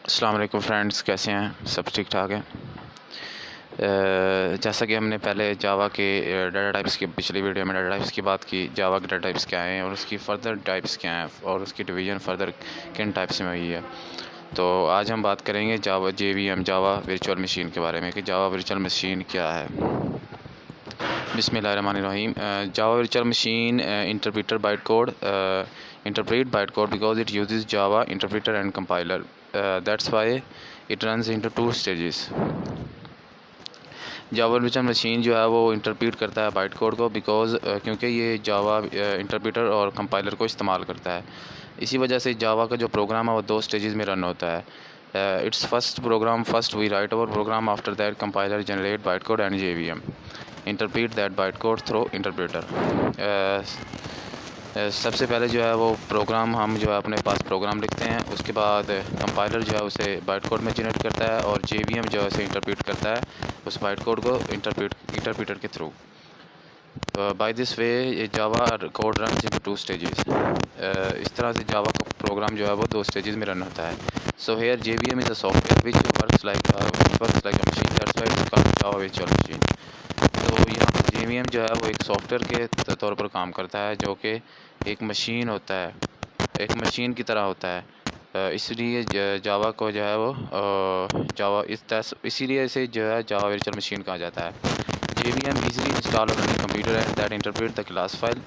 अस्सलाम वालेकुम फ्रेंड्स, कैसे हैं? सब ठीक ठाक है। जैसा कि हमने पहले जावा के डाटा टाइप्स की पिछली वीडियो में डाटा टाइप्स की बात की, जावा के डाटा टाइप्स क्या हैं और उसकी फ़र्दर टाइप्स क्या हैं और उसकी डिवीज़न फ़र्दर किन टाइप्स में हुई है। तो आज हम बात करेंगे जावा JVM जावा वर्चुअल मशीन के बारे में कि जावा वर्चुअल मशीन क्या है। बिस्मिल्लाहिर्रहमानिर्रहीम। Java virtual machine interpreter bytecode because it uses Java interpreter and compiler. That's why it runs into two stages. Java virtual machine जो है वो इंटरप्रेट करता है बाइट कोड को क्योंकि ये जावा इंटरप्रेटर और कंपाइलर को इस्तेमाल करता है। इसी वजह से जावा का जो प्रोग्राम है वो दो स्टेजेस में रन होता है। It's first we write our program, after that compiler generate byte code and JVM interpret that byte code through interpreter. सबसे पहले जो है वो प्रोग्राम हम जो है अपने पास प्रोग्राम लिखते हैं, उसके बाद कंपाइलर जो है उसे बाइट कोड में जनरेट करता है और JVM जो है उसे इंटरप्रेट करता है उस बाइट कोड को इंटरप्रेटर के through. By this way Java code run in two stages. इस तरह से जावा का प्रोग्राम जो है वो दो स्टेजेस में रन होता है। So here JVM is a software which works like a machine, that's why it's called Java virtual machine. तो यहाँ पर JVM जो है वो एक सॉफ्टवेयर के तौर पर काम करता है जो कि एक मशीन होता है, एक मशीन की तरह होता है। इसलिए जावा को जो है वो इसीलिए इसे जो है जावा वर्चुअल मशीन कहा जाता है। JVM easily install on any computer and that interpret the class file.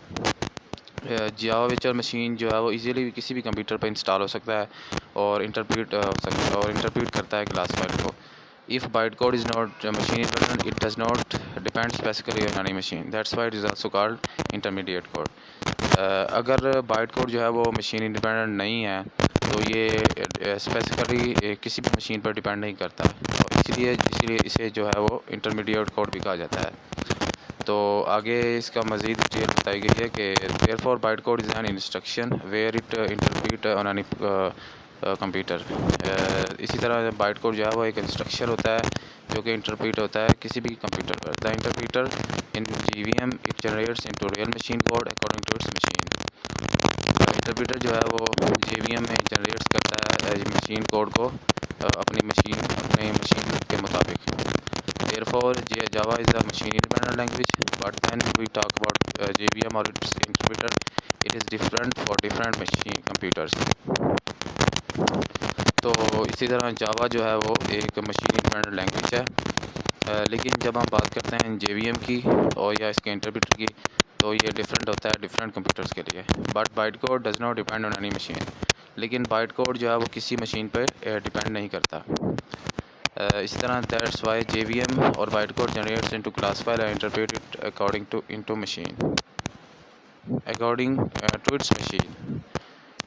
Java virtual machine जो है वो इजीली किसी भी कंप्यूटर पर इंस्टॉल हो सकता है और इंटरप्रेट करता है क्लास फाइल को। If bytecode is not machine independent, it does not depend specifically on any machine. That's why it is also called intermediate code. अगर बाइटकोड जो है वो मशीन इंडिपेंडेंट नहीं है तो ये स्पेसिफिकली किसी भी मशीन पर डिपेंड नहीं करता, और इसीलिए इसे जो है वो इंटरमीडिएट कोड भी कहा जाता है। तो आगे इसका मज़ीद डिटेल बताई गई है कि therefore bytecode is an instruction where it interpret on any computer. इसी तरह बाइटकोड जो है वो एक इंस्ट्रक्शन होता है जो कि इंटरप्रेट होता है किसी भी कंप्यूटर पर। The interpreter in JVM it generates into real machine code according to its machine. Interpreter जो है वो JVM में जनरेट्स करता है मशीन कोड को अपनी मशीन के मुताबिक। Therefore, Java is a machine independent language, but then we talk about JVM or its interpreter. It is different for different machine computers. तो इसी तरह जावा जो है वो एक मशीन इंडिपेंडेंट लैंग्वेज है, लेकिन जब हम बात करते हैं JVM की और या इसके इंटरप्रेटर की तो ये डिफरेंट होता है डिफरेंट कंप्यूटर्स के लिए। But byte code does not depend on any machine, लेकिन बाइट कोड जो है वो किसी मशीन पर डिपेंड नहीं करता। इसी तरह दैट्स वाई JVM और byte code generates into class file and interpret it according to its machine.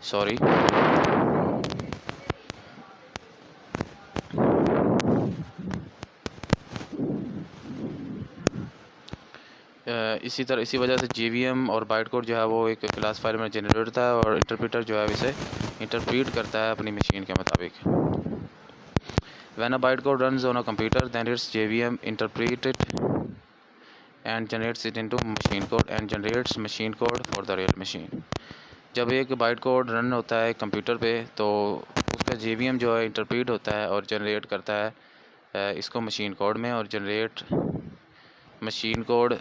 Sorry. इसी वजह से JVM और बाइट कोड जो है वो एक क्लास फाइल में जनरेट होता है और इंटरप्रेटर जो है इसे इंटरप्रेट करता है अपनी मशीन के मुताबिक। When a bytecode runs on a computer, then its JVM interprets it and generates it into machine code and generates machine code for the real machine. जब एक बाइट कोड रन होता है computer पे तो उसका JVM जो है interpret होता है और जनरेट करता है इसको मशीन कोड में, और जनरेट मशीन कोड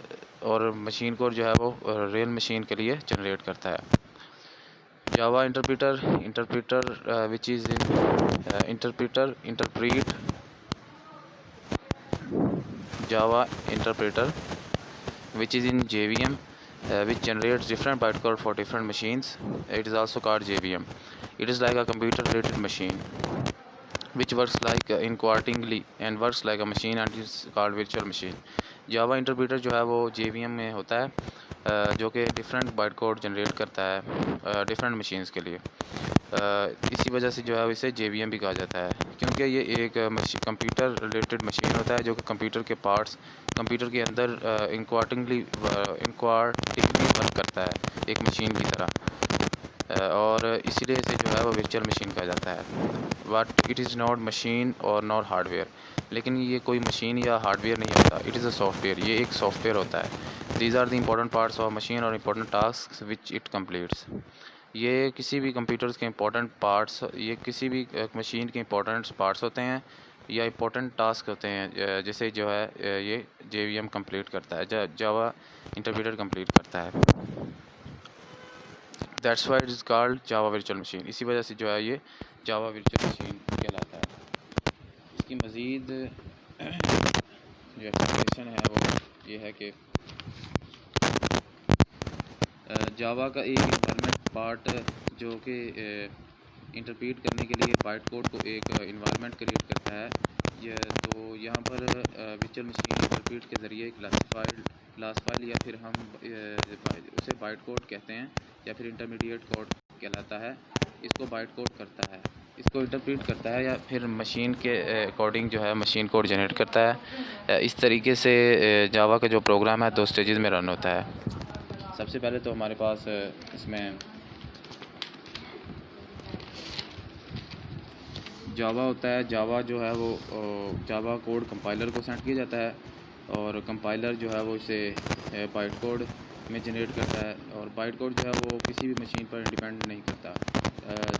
जो है वो रियल मशीन के लिए जनरेट करता है। Java interpreter which is in interpret Java interpreter which is in JVM which generates different bytecode for different machines. It is also called JVM. It is like a computer related machine which works like inquiringly and works like a machine and is called virtual machine. Java interpreter जो है वो JVM में होता है जो कि different byte code generate करता है डिफरेंट मशीन्स के लिए। इसी वजह से जो है इसे JVM भी कहा जाता है, क्योंकि ये एक कंप्यूटर रिलेटेड मशीन होता है जो कि कंप्यूटर के पार्ट्स कंप्यूटर के अंदर इंक्वार्टिंगली वर्क करता है एक मशीन की तरह, और इसीलिए इसे जो है वो वर्चुअल मशीन कहा जाता है। But it is not machine और नॉट हार्डवेयर, लेकिन ये कोई मशीन या हार्डवेयर नहीं होता। इट इज़ अ सॉफ्टवेयर, ये एक सॉफ्टवेयर होता है। These are the important parts of machine और important task which it completes. ये किसी भी कंप्यूटर्स के इंपॉर्टेंट पार्ट्स, ये किसी भी मशीन के इंपॉर्टेंट पार्ट्स होते हैं या इंपॉर्टेंट टास्क होते हैं, जैसे जो है ये JVM कंप्लीट करता है, जावा इंटरप्रेटर कंप्लीट करता है। That's why it is called Java virtual machine. इसी वजह से जो है ये जावा वर्चुअल मशीन कहलाता है। इसकी मज़ीद जो एक्सप्लेनेशन है वो ये है कि जावा का एक इन्वायरमेंट पार्ट जो कि इंटरप्रेट करने के लिए बाइट कोड को एक इन्वायरमेंट क्रिएट करता है। तो यहाँ पर वर्चुअल मशीन इंटरप्रेट के ज़रिए क्लास फाइल या फिर हम उसे बाइट कोड कहते हैं या फिर इंटरमीडिएट कोड कहलाता है, इसको बाइट कोड करता है, इसको इंटरप्रेट करता है या फिर मशीन के अकॉर्डिंग जो है मशीन कोड जनरेट करता है। इस तरीके से जावा का जो प्रोग्राम है 2 स्टेजेस में रन होता है। सबसे पहले तो हमारे पास इसमें जावा होता है। जावा जो है वो जावा कोड कंपाइलर को सेंड किया जाता है और कंपाइलर जो है वो इसे बाइट कोड में जनरेट करता है और बाइट कोड जो है वो किसी भी मशीन पर डिपेंड नहीं करता।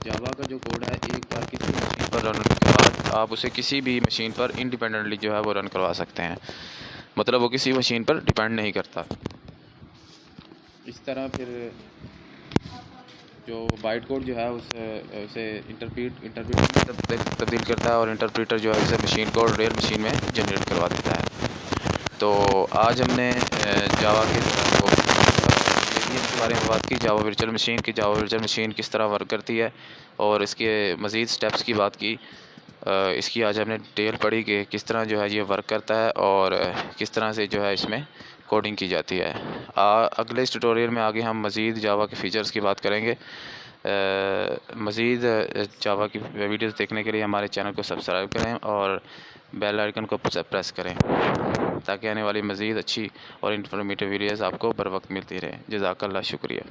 जावा का जो कोड है एक बार किसी मशीन पर रन होने के बाद आप उसे किसी भी मशीन पर इंडिपेंडेंटली जो है वो रन करवा सकते हैं, मतलब वो किसी मशीन पर डिपेंड नहीं करता। इस तरह फिर जो बाइट कोड जो है उसे इंटरप्रेटर में तब्दील करता है और इंटरप्रेटर जो है उसे मशीन कोड रियल मशीन में जनरेट करवा देता है। तो आज हमने जावा के बारे में बात की, जावा वर्चुअल मशीन किस तरह वर्क करती है और इसके मज़ीद स्टेप्स की बात की। इसकी आज हमने डिटेल पढ़ी कि किस तरह जो है ये वर्क करता है और किस तरह से जो है इसमें कोडिंग की जाती है। अगले इस ट्यूटोरियल में आगे हम मज़ीद जावा के फ़ीचर्स की बात करेंगे। मज़ीद जावा की वीडियोस देखने के लिए हमारे चैनल को सब्सक्राइब करें और बेल आइकन को प्रेस करें ताकि आने वाली मज़ीद अच्छी और इन्फॉर्मेटिव वीडियोस आपको बर वक्त मिलती रहे। जज़ाकल्लाह, शुक्रिया।